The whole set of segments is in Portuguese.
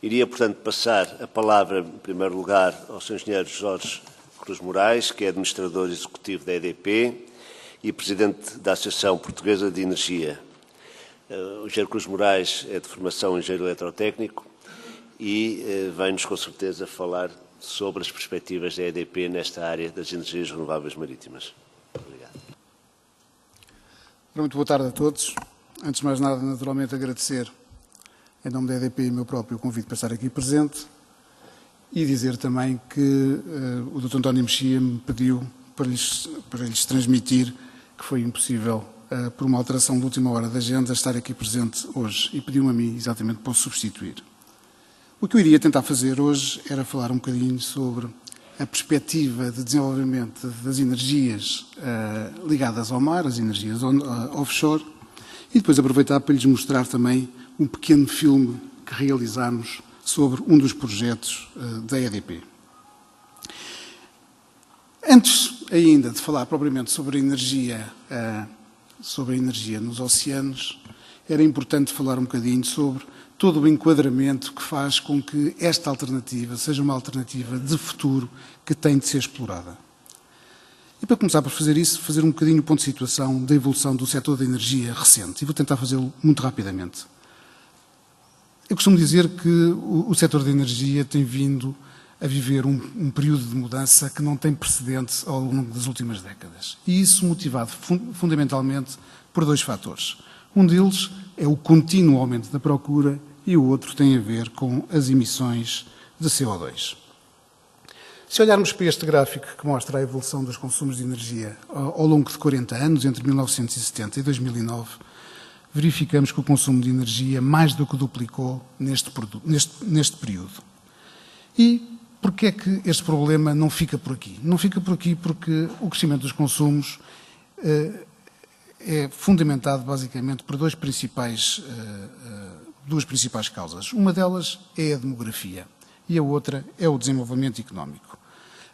Iria, portanto, passar a palavra, em primeiro lugar, ao Sr. Engenheiro Jorge Cruz Moraes, que é administrador executivo da EDP e presidente da Associação Portuguesa de Energia. O Engenheiro Cruz Moraes é de formação engenheiro eletrotécnico e vai-nos, com certeza, falar sobre as perspectivas da EDP nesta área das energias renováveis marítimas. Obrigado. Muito boa tarde a todos. Antes de mais nada, naturalmente, agradecer, em nome da EDP e meu próprio, o convite para estar aqui presente e dizer também que o Dr. António Mexia me pediu para lhes transmitir que foi impossível, por uma alteração de última hora da agenda, estar aqui presente hoje e pediu-me a mim exatamente para o substituir. O que eu iria tentar fazer hoje era falar um bocadinho sobre a perspectiva de desenvolvimento das energias ligadas ao mar, as energias offshore, e depois aproveitar para lhes mostrar também um pequeno filme que realizámos sobre um dos projetos da EDP. Antes ainda de falar propriamente sobre a energia nos oceanos, era importante falar um bocadinho sobre todo o enquadramento que faz com que esta alternativa seja uma alternativa de futuro que tem de ser explorada. E para começar por fazer isso, fazer um bocadinho o ponto de situação da evolução do setor da energia recente. E vou tentar fazê-lo muito rapidamente. Eu costumo dizer que o setor da energia tem vindo a viver um período de mudança que não tem precedente ao longo das últimas décadas. E isso motivado fundamentalmente por dois fatores. Um deles é o contínuo aumento da procura e o outro tem a ver com as emissões de CO2. Se olharmos para este gráfico que mostra a evolução dos consumos de energia ao longo de 40 anos, entre 1970 e 2009, verificamos que o consumo de energia mais do que duplicou neste período. E porquê é que este problema não fica por aqui? Não fica por aqui porque o crescimento dos consumos é fundamentado basicamente por duas principais causas. Uma delas é a demografia e a outra é o desenvolvimento económico.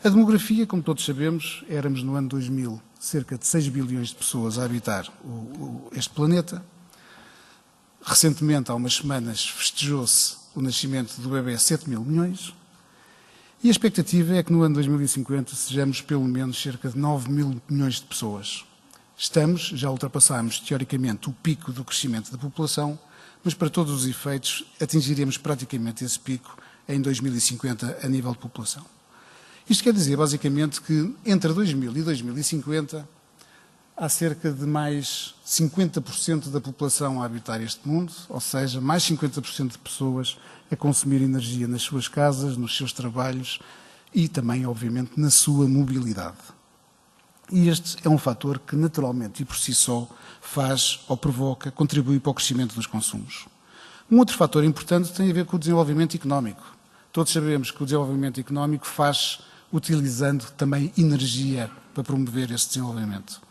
A demografia, como todos sabemos, éramos no ano 2000 cerca de 6 bilhões de pessoas a habitar este planeta. Recentemente, há umas semanas, festejou-se o nascimento do bebê 7 mil milhões e a expectativa é que no ano 2050 sejamos pelo menos cerca de 9 mil milhões de pessoas. Já ultrapassámos teoricamente o pico do crescimento da população, mas para todos os efeitos atingiremos praticamente esse pico em 2050 a nível de população. Isto quer dizer basicamente que entre 2000 e 2050 há cerca de mais 50% da população a habitar este mundo, ou seja, mais 50% de pessoas a consumir energia nas suas casas, nos seus trabalhos e também, obviamente, na sua mobilidade. E este é um fator que, naturalmente e por si só, faz ou provoca, contribui para o crescimento dos consumos. Um outro fator importante tem a ver com o desenvolvimento económico. Todos sabemos que o desenvolvimento económico faz utilizando também energia para promover esse desenvolvimento.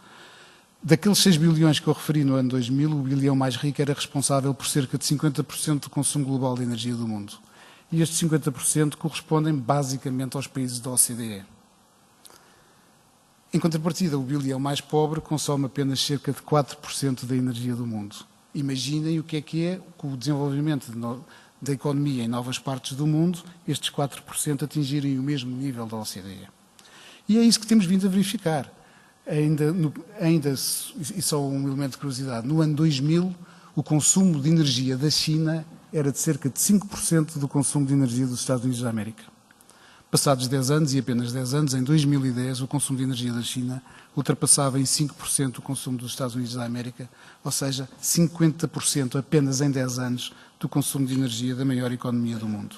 Daqueles 6 bilhões que eu referi no ano 2000, o bilhão mais rico era responsável por cerca de 50% do consumo global de energia do mundo. E estes 50% correspondem basicamente aos países da OCDE. Em contrapartida, o bilhão mais pobre consome apenas cerca de 4% da energia do mundo. Imaginem o que é, com o desenvolvimento da economia em novas partes do mundo, estes 4% atingirem o mesmo nível da OCDE. E é isso que temos vindo a verificar. E só um elemento de curiosidade, no ano 2000, o consumo de energia da China era de cerca de 5% do consumo de energia dos Estados Unidos da América. Passados 10 anos, e apenas 10 anos, em 2010, o consumo de energia da China ultrapassava em 5% o consumo dos Estados Unidos da América, ou seja, 50% apenas em 10 anos do consumo de energia da maior economia do mundo.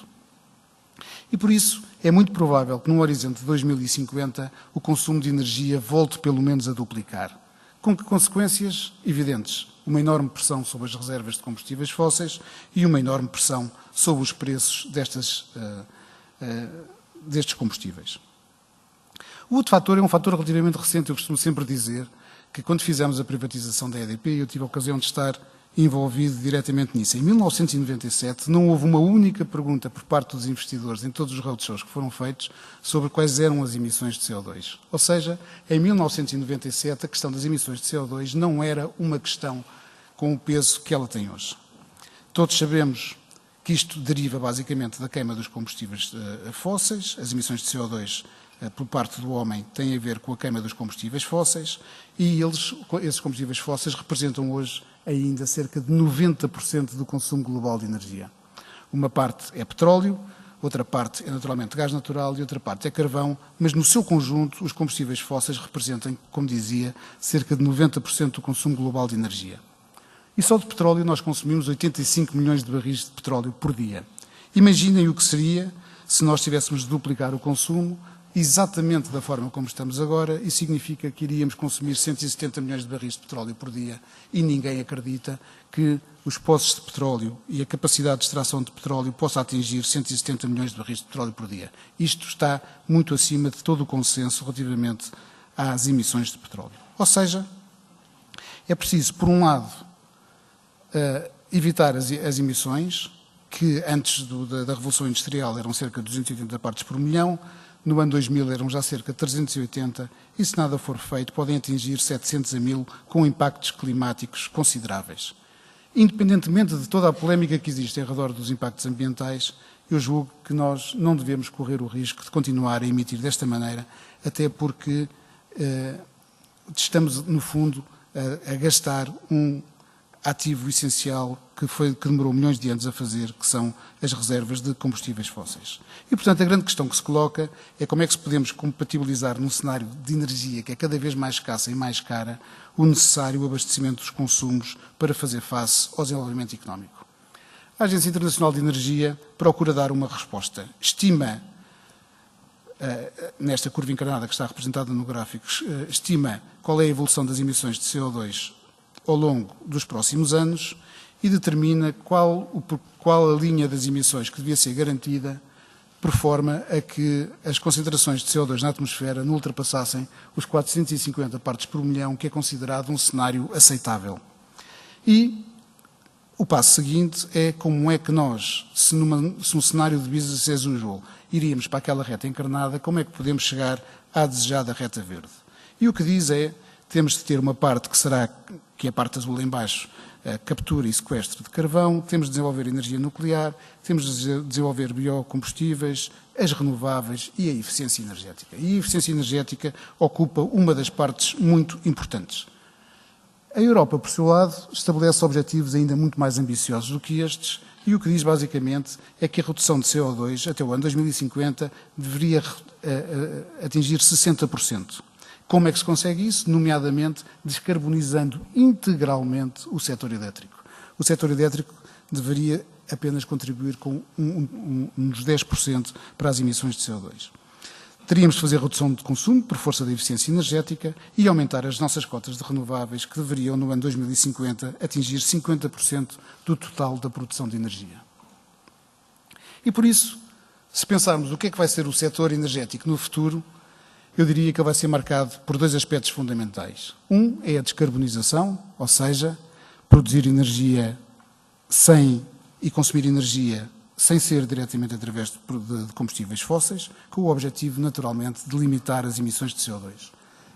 E por isso é muito provável que, num horizonte de 2050, o consumo de energia volte pelo menos a duplicar. Com que consequências? Evidentes. Uma enorme pressão sobre as reservas de combustíveis fósseis e uma enorme pressão sobre os preços destes combustíveis. O outro fator é um fator relativamente recente. Eu costumo sempre dizer que quando fizemos a privatização da EDP, eu tive a ocasião de estar envolvido diretamente nisso. Em 1997 não houve uma única pergunta por parte dos investidores em todos os roadshows que foram feitos sobre quais eram as emissões de CO2. Ou seja, em 1997 a questão das emissões de CO2 não era uma questão com o peso que ela tem hoje. Todos sabemos que isto deriva basicamente da queima dos combustíveis fósseis, as emissões de CO2 por parte do homem têm a ver com a queima dos combustíveis fósseis e esses combustíveis fósseis representam hoje ainda cerca de 90% do consumo global de energia. Uma parte é petróleo, outra parte é naturalmente gás natural e outra parte é carvão, mas no seu conjunto os combustíveis fósseis representam, como dizia, cerca de 90% do consumo global de energia. E só de petróleo nós consumimos 85 milhões de barris de petróleo por dia. Imaginem o que seria se nós tivéssemos de duplicar o consumo exatamente da forma como estamos agora, e significa que iríamos consumir 170 milhões de barris de petróleo por dia e ninguém acredita que os poços de petróleo e a capacidade de extração de petróleo possa atingir 170 milhões de barris de petróleo por dia. Isto está muito acima de todo o consenso relativamente às emissões de petróleo. Ou seja, é preciso, por um lado, evitar as emissões, que antes da Revolução Industrial eram cerca de 280 partes por milhão, no ano 2000 eram já cerca de 380 e, se nada for feito, podem atingir 700 a 1000 com impactos climáticos consideráveis. Independentemente de toda a polémica que existe em redor dos impactos ambientais, eu julgo que nós não devemos correr o risco de continuar a emitir desta maneira, até porque estamos, no fundo, a gastar um ativo essencial que demorou milhões de anos a fazer, que são as reservas de combustíveis fósseis. E, portanto, a grande questão que se coloca é como é que se podemos compatibilizar num cenário de energia que é cada vez mais escassa e mais cara, o necessário abastecimento dos consumos para fazer face ao desenvolvimento económico. A Agência Internacional de Energia procura dar uma resposta. Estima, nesta curva encarnada que está representada no gráfico, estima qual é a evolução das emissões de CO2 ao longo dos próximos anos e determina qual a linha das emissões que devia ser garantida por forma a que as concentrações de CO2 na atmosfera não ultrapassassem os 450 partes por milhão, que é considerado um cenário aceitável. E o passo seguinte é como é que nós, se um cenário de business as usual, iríamos para aquela reta encarnada, como é que podemos chegar à desejada reta verde. E o que diz é, temos de ter uma parte que é a parte azul em baixo, captura e sequestro de carvão, temos de desenvolver energia nuclear, temos de desenvolver biocombustíveis, as renováveis e a eficiência energética. E a eficiência energética ocupa uma das partes muito importantes. A Europa, por seu lado, estabelece objetivos ainda muito mais ambiciosos do que estes e o que diz basicamente é que a redução de CO2 até o ano 2050 deveria atingir 60%. Como é que se consegue isso? Nomeadamente descarbonizando integralmente o setor elétrico. O setor elétrico deveria apenas contribuir com uns 10% para as emissões de CO2. Teríamos de fazer redução de consumo por força da eficiência energética e aumentar as nossas cotas de renováveis, que deveriam, no ano 2050, atingir 50% do total da produção de energia. E por isso, se pensarmos o que é que vai ser o setor energético no futuro, eu diria que ele vai ser marcado por dois aspectos fundamentais. Um é a descarbonização, ou seja, produzir energia e consumir energia sem ser diretamente através de combustíveis fósseis, com o objetivo, naturalmente, de limitar as emissões de CO2.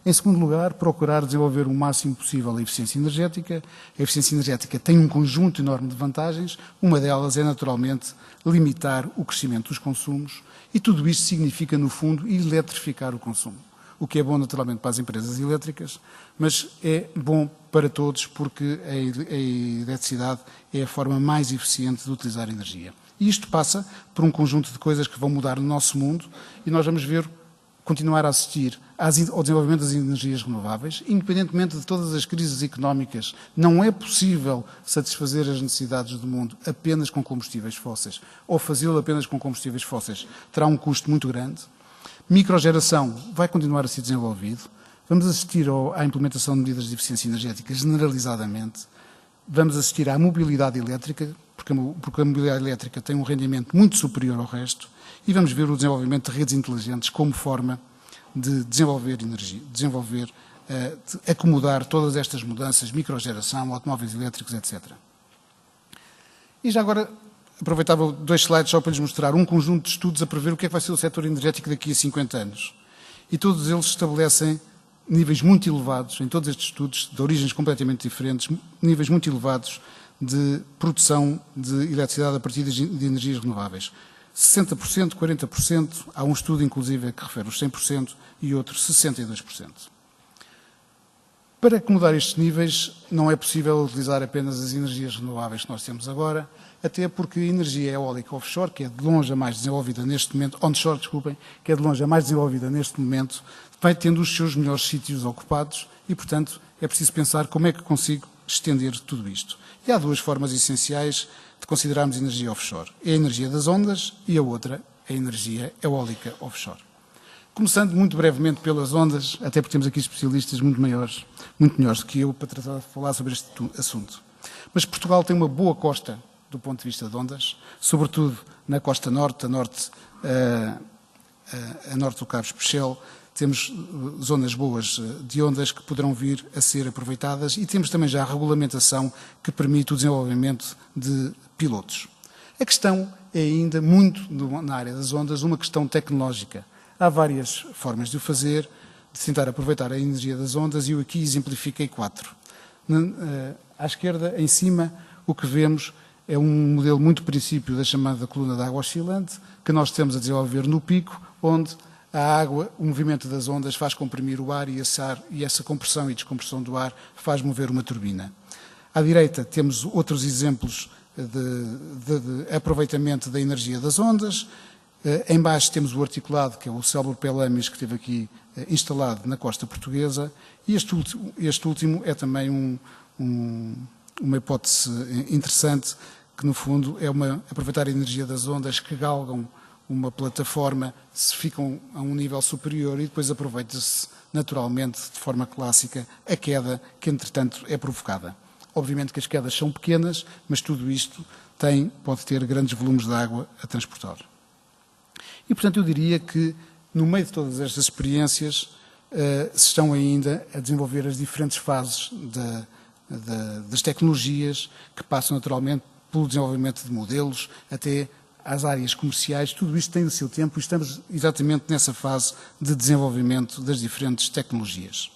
Em segundo lugar, procurar desenvolver o máximo possível a eficiência energética. A eficiência energética tem um conjunto enorme de vantagens. Uma delas é, naturalmente, limitar o crescimento dos consumos e tudo isto significa, no fundo, eletrificar o consumo. O que é bom, naturalmente, para as empresas elétricas, mas é bom para todos porque a eletricidade é a forma mais eficiente de utilizar energia. E isto passa por um conjunto de coisas que vão mudar no nosso mundo e nós vamos continuar a assistir ao desenvolvimento das energias renováveis, independentemente de todas as crises económicas. Não é possível satisfazer as necessidades do mundo apenas com combustíveis fósseis, ou fazê-lo apenas com combustíveis fósseis. Terá um custo muito grande. Microgeração vai continuar a ser desenvolvido. Vamos assistir à implementação de medidas de eficiência energética generalizadamente. Vamos assistir à mobilidade elétrica, porque a mobilidade elétrica tem um rendimento muito superior ao resto, e vamos ver o desenvolvimento de redes inteligentes como forma de desenvolver energia, de acomodar todas estas mudanças, microgeração, automóveis elétricos, etc. E já agora aproveitava 2 slides só para lhes mostrar um conjunto de estudos a prever o que é que vai ser o setor energético daqui a 50 anos. E todos eles estabelecem níveis muito elevados, em todos estes estudos, de origens completamente diferentes, níveis muito elevados de produção de eletricidade a partir de energias renováveis. 60%, 40%, há um estudo inclusive que refere os 100% e outro 62%. Para acomodar estes níveis, não é possível utilizar apenas as energias renováveis que nós temos agora, até porque a energia eólica offshore, que é de longe a mais desenvolvida neste momento, onshore, desculpem, que é de longe a mais desenvolvida neste momento, vai tendo os seus melhores sítios ocupados e, portanto, é preciso pensar como é que consigo estender tudo isto. E há duas formas essenciais de considerarmos energia offshore. É a energia das ondas e a outra, a energia eólica offshore. Começando muito brevemente pelas ondas, até porque temos aqui especialistas muito melhores do que eu para tratar de falar sobre este assunto. Mas Portugal tem uma boa costa do ponto de vista de ondas, sobretudo na costa norte, a norte do Cabo Especial, temos zonas boas de ondas que poderão vir a ser aproveitadas e temos também já a regulamentação que permite o desenvolvimento de pilotos. A questão é ainda muito, na área das ondas, uma questão tecnológica. Há várias formas de o fazer, de tentar aproveitar a energia das ondas e eu aqui exemplifiquei 4. À esquerda, em cima, o que vemos é um modelo muito princípio da chamada coluna de água oscilante, que nós temos a desenvolver no pico, onde a água, o movimento das ondas faz comprimir o ar e essa compressão e descompressão do ar faz mover uma turbina. À direita temos outros exemplos de aproveitamento da energia das ondas. Em baixo temos o articulado, que é o célebre Pelamis, que esteve aqui instalado na costa portuguesa, e este último é também uma hipótese interessante, que no fundo é aproveitar a energia das ondas que galgam uma plataforma, se ficam a um nível superior e depois aproveita-se naturalmente, de forma clássica, a queda que entretanto é provocada. Obviamente que as quedas são pequenas, mas tudo isto pode ter grandes volumes de água a transportar. E, portanto, eu diria que, no meio de todas estas experiências, se estão ainda a desenvolver as diferentes fases das tecnologias, que passam naturalmente pelo desenvolvimento de modelos, até às áreas comerciais. Tudo isto tem o seu tempo e estamos exatamente nessa fase de desenvolvimento das diferentes tecnologias.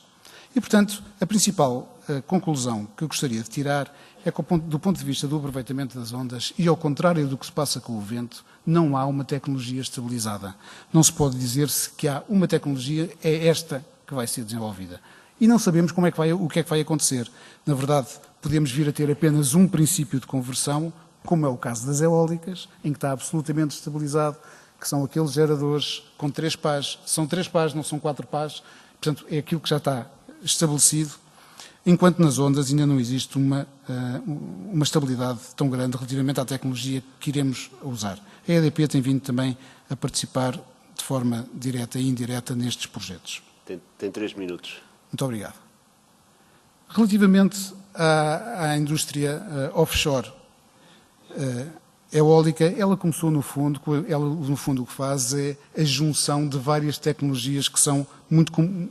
E, portanto, a principal conclusão que eu gostaria de tirar é que, do ponto de vista do aproveitamento das ondas, e ao contrário do que se passa com o vento, não há uma tecnologia estabilizada. Não se pode dizer-se que há uma tecnologia, é esta que vai ser desenvolvida. E não sabemos o que é que vai acontecer. Na verdade, podemos vir a ter apenas um princípio de conversão, como é o caso das eólicas, em que está absolutamente estabilizado, que são aqueles geradores com 3 pás. São 3 pás, não são 4 pás. Portanto, é aquilo que já está estabelecido, enquanto nas ondas ainda não existe uma estabilidade tão grande relativamente à tecnologia que iremos usar. A EDP tem vindo também a participar de forma direta e indireta nestes projetos. Tem 3 minutos. Muito obrigado. Relativamente à indústria offshore eólica, ela começou no fundo o que faz é a junção de várias tecnologias que são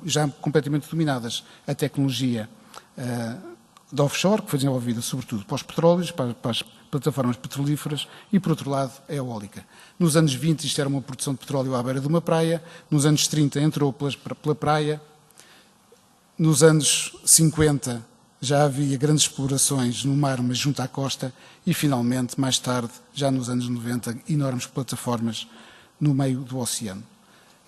já completamente dominadas. A tecnologia da offshore, que foi desenvolvida sobretudo para os petróleos, para as plataformas petrolíferas, e por outro lado a eólica. Nos anos 20 isto era uma produção de petróleo à beira de uma praia, nos anos 30 entrou pela praia, nos anos 50 já havia grandes explorações no mar, mas junto à costa, e finalmente, mais tarde, já nos anos 90, enormes plataformas no meio do oceano.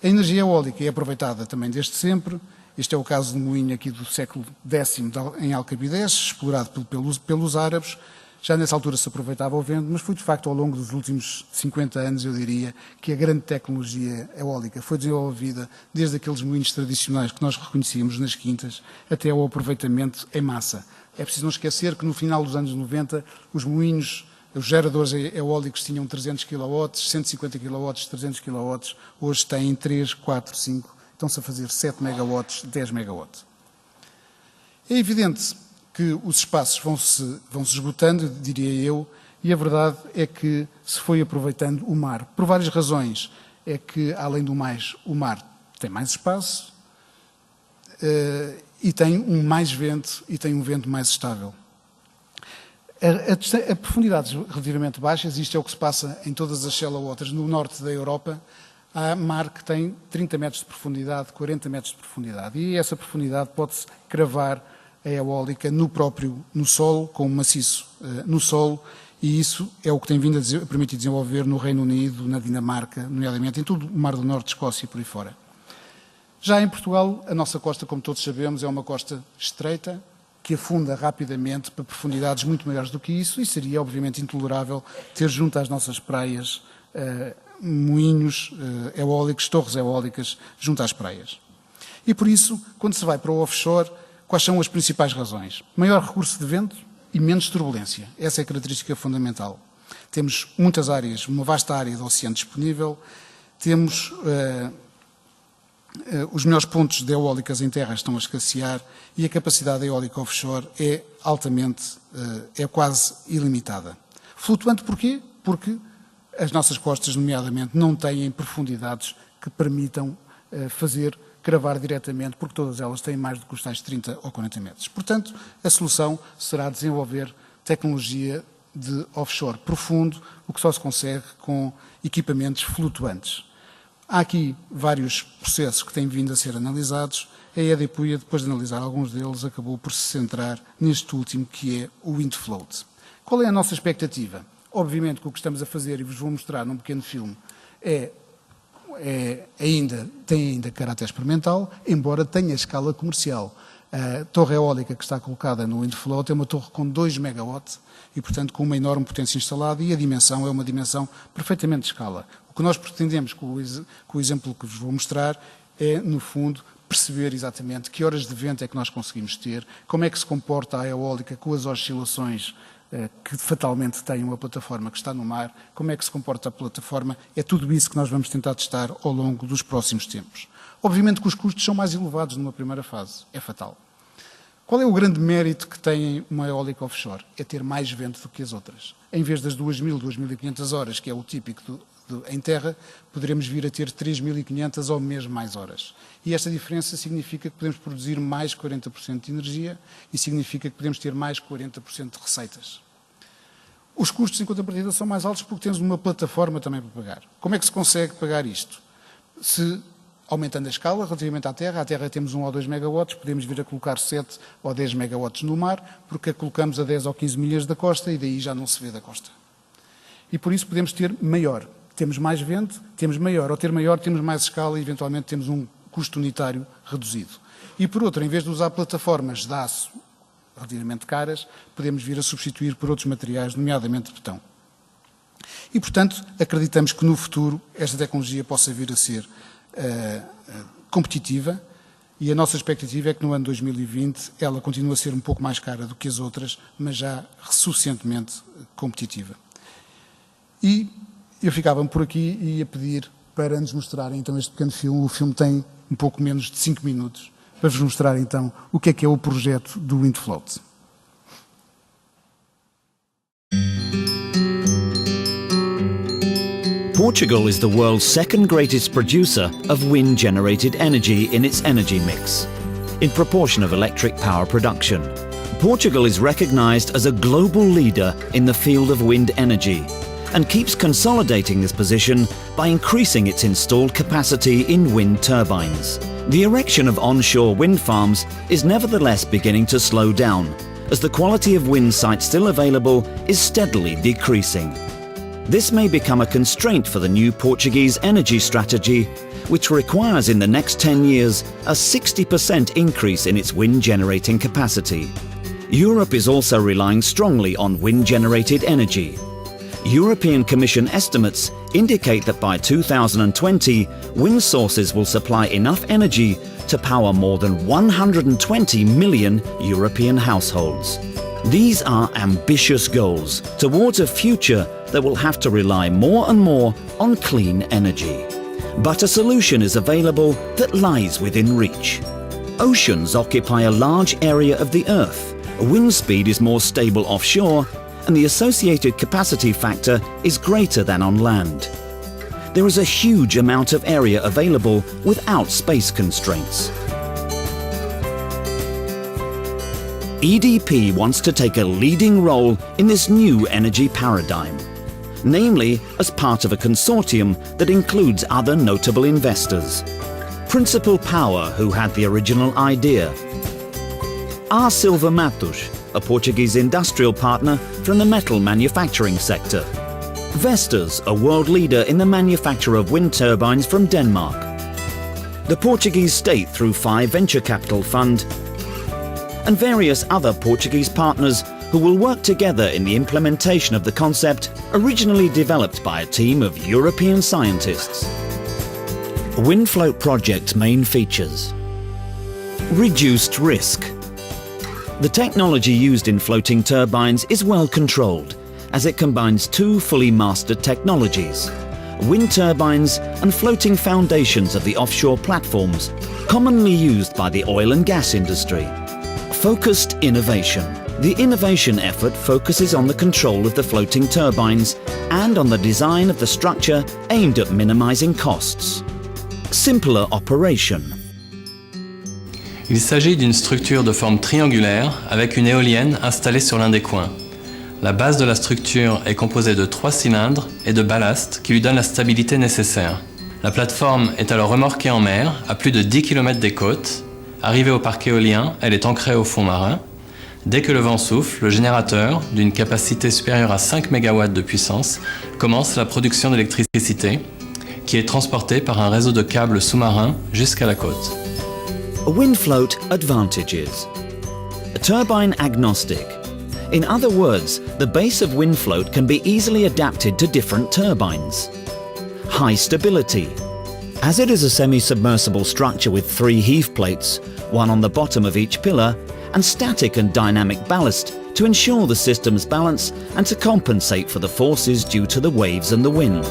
A energia eólica é aproveitada também desde sempre. Este é o caso do moinho aqui do século X em Alcabidez, explorado pelos árabes. Já nessa altura se aproveitava o vento, mas foi de facto ao longo dos últimos 50 anos, eu diria, que a grande tecnologia eólica foi desenvolvida desde aqueles moinhos tradicionais que nós reconhecíamos nas quintas até ao aproveitamento em massa. É preciso não esquecer que no final dos anos 90 os moinhos, os geradores eólicos tinham 300 kW, 150 kW, 300 kW, hoje têm 3, 4, 5, estão-se a fazer 7 MW, 10 MW. É evidente que os espaços vão se esgotando, diria eu, e a verdade é que se foi aproveitando o mar. Por várias razões. É que, além do mais, o mar tem mais espaço e tem mais vento e tem um vento mais estável. A profundidades relativamente baixas, isto é o que se passa em todas as shallow waters no norte da Europa, há mar que tem 30 metros de profundidade, 40 metros de profundidade. E essa profundidade pode-se cravar a eólica no solo, com um maciço no solo, e isso é o que tem vindo a permitir desenvolver no Reino Unido, na Dinamarca, nomeadamente em todo o Mar do Norte, Escócia e por aí fora. Já em Portugal, a nossa costa, como todos sabemos, é uma costa estreita, que afunda rapidamente para profundidades muito maiores do que isso, e seria obviamente intolerável ter junto às nossas praias moinhos eólicos, torres eólicas junto às praias. E por isso, quando se vai para o offshore, quais são as principais razões? Maior recurso de vento e menos turbulência. Essa é a característica fundamental. Temos muitas áreas, uma vasta área de oceano disponível, temos os melhores pontos de eólicas em terra estão a escassear e a capacidade eólica offshore é é quase ilimitada. Flutuante porquê? Porque as nossas costas, nomeadamente, não têm profundidades que permitam cravar diretamente, porque todas elas têm mais do que os tais 30 ou 40 metros. Portanto, a solução será desenvolver tecnologia de offshore profundo, o que só se consegue com equipamentos flutuantes. Há aqui vários processos que têm vindo a ser analisados. A EDP, depois de analisar alguns deles, acabou por se centrar neste último, que é o wind float. Qual é a nossa expectativa? Obviamente que o que estamos a fazer, e vos vou mostrar num pequeno filme, tem ainda caráter experimental, embora tenha escala comercial. A torre eólica que está colocada no wind float é uma torre com 2 megawatts e, portanto, com uma enorme potência instalada, e a dimensão é uma dimensão perfeitamente de escala. O que nós pretendemos com o exemplo que vos vou mostrar é, no fundo, perceber exatamente que horas de vento é que nós conseguimos ter, como é que se comporta a eólica com as oscilações que fatalmente tem uma plataforma que está no mar, como é que se comporta a plataforma, é tudo isso que nós vamos tentar testar ao longo dos próximos tempos. Obviamente que os custos são mais elevados numa primeira fase, é fatal. Qual é o grande mérito que tem uma eólica offshore? É ter mais vento do que as outras. Em vez das 2.000, 2.500 horas, que é o típico em terra, poderemos vir a ter 3.500 ou mesmo mais horas. E esta diferença significa que podemos produzir mais 40% de energia e significa que podemos ter mais 40% de receitas. Os custos em contrapartida são mais altos porque temos uma plataforma também para pagar. Como é que se consegue pagar isto? Aumentando a escala relativamente à terra temos 1 ou 2 megawatts, podemos vir a colocar 7 ou 10 megawatts no mar, porque a colocamos a 10 ou 15 milhas da costa e daí já não se vê da costa. E por isso podemos ter maior. Temos mais vento, temos maior. Ao ter maior, temos mais escala e, eventualmente, temos um custo unitário reduzido. E, por outro, em vez de usar plataformas de aço relativamente caras, podemos vir a substituir por outros materiais, nomeadamente betão. E, portanto, acreditamos que no futuro esta tecnologia possa vir a ser competitiva, e a nossa expectativa é que no ano 2020 ela continue a ser um pouco mais cara do que as outras, mas já suficientemente competitiva. E eu ficava por aqui e ia pedir para nos mostrarem então este pequeno filme. O filme tem um pouco menos de 5 minutos, para vos mostrar então o que é o projeto do Wind Float. Portugal is the world's second greatest producer of wind-generated energy in its energy mix, in proportion of electric power production. Portugal is recognized as a global leader in the field of wind energy and keeps consolidating this position by increasing its installed capacity in wind turbines. The erection of onshore wind farms is nevertheless beginning to slow down, as the quality of wind sites still available is steadily decreasing. This may become a constraint for the new Portuguese energy strategy, which requires in the next 10 years a 60% increase in its wind-generating capacity. Europe is also relying strongly on wind-generated energy. European Commission estimates indicate that by 2020, wind sources will supply enough energy to power more than 120 million European households. These are ambitious goals towards a future that will have to rely more and more on clean energy. But a solution is available that lies within reach. Oceans occupy a large area of the Earth, wind speed is more stable offshore, and the associated capacity factor is greater than on land. There is a huge amount of area available without space constraints. EDP wants to take a leading role in this new energy paradigm, namely as part of a consortium that includes other notable investors. Principal Power, who had the original idea, R. Silva Matos, a Portuguese industrial partner from the metal manufacturing sector. Vestas, a world leader in the manufacture of wind turbines from Denmark. The Portuguese state through 5 venture capital fund, and various other Portuguese partners who will work together in the implementation of the concept originally developed by a team of European scientists. WindFloat project's main features. Reduced risk. The technology used in floating turbines is well controlled, as it combines 2 fully mastered technologies: wind turbines and floating foundations of the offshore platforms commonly used by the oil and gas industry. Focused innovation. The innovation effort focuses on the control of the floating turbines and on the design of the structure aimed at minimizing costs. Simpler operation. Il s'agit d'une structure de forme triangulaire avec une éolienne installée sur l'un des coins. La base de la structure est composée de 3 cylindres et de ballast qui lui donnent la stabilité nécessaire. La plateforme est alors remorquée en mer à plus de 10 km des côtes. Arrivée au parc éolien, elle est ancrée au fond marin. Dès que le vent souffle, le générateur, d'une capacité supérieure à 5 MW de puissance, commence la production d'électricité qui est transportée par un réseau de câbles sous-marins jusqu'à la côte. WindFloat advantages. Turbine agnostic. In other words, the base of WindFloat can be easily adapted to different turbines. High stability. As it is a semi-submersible structure with 3 heave plates, one on the bottom of each pillar, and static and dynamic ballast to ensure the system's balance and to compensate for the forces due to the waves and the wind.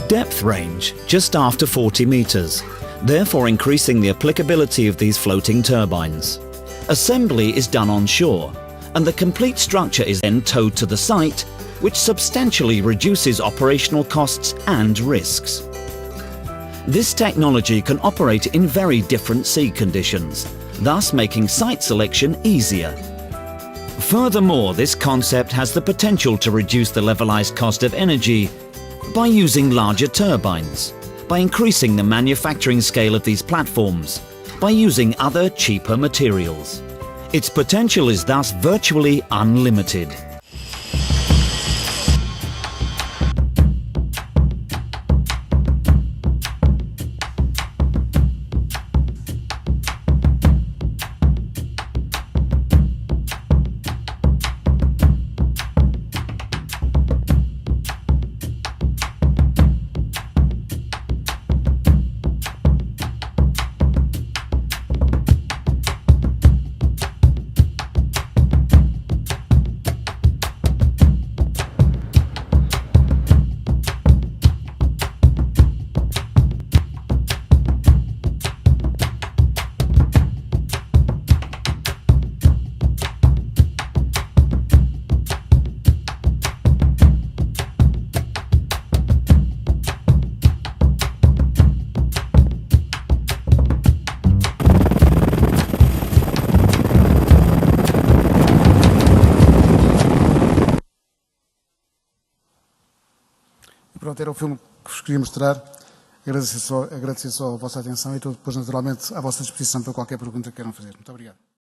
Depth range, just after 40 meters, therefore increasing the applicability of these floating turbines. Assembly is done on shore, and the complete structure is then towed to the site, which substantially reduces operational costs and risks. This technology can operate in very different sea conditions, thus making site selection easier. Furthermore, this concept has the potential to reduce the levelized cost of energy by using larger turbines, by increasing the manufacturing scale of these platforms, by using other cheaper materials. Its potential is thus virtually unlimited. Pronto, era o filme que vos queria mostrar. Agradecer só a vossa atenção e estou depois, naturalmente, à vossa disposição para qualquer pergunta que queiram fazer. Muito obrigado.